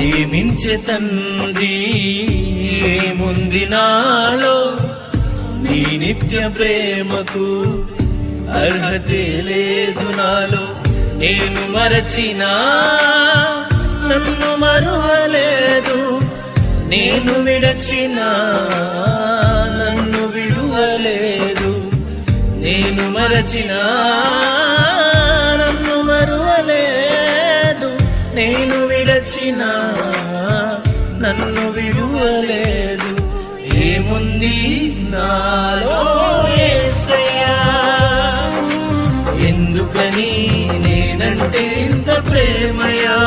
ప్రేమించే తండ్రి ఏముంది నాలో, నీ నిత్య ప్రేమకు అర్హతే లేదు నాలో. నేను మరచినా నన్ను మరువలేదు, నేను విడచినా నన్ను విడువలేదు. నేను మరచినా నన్ను మరువలేదు, నేను విడచినా నన్ను విడువలేదు. ఏముంది నాలో యేసయ్యా, ఎందుకని నేనంటే ఇంత ప్రేమయా?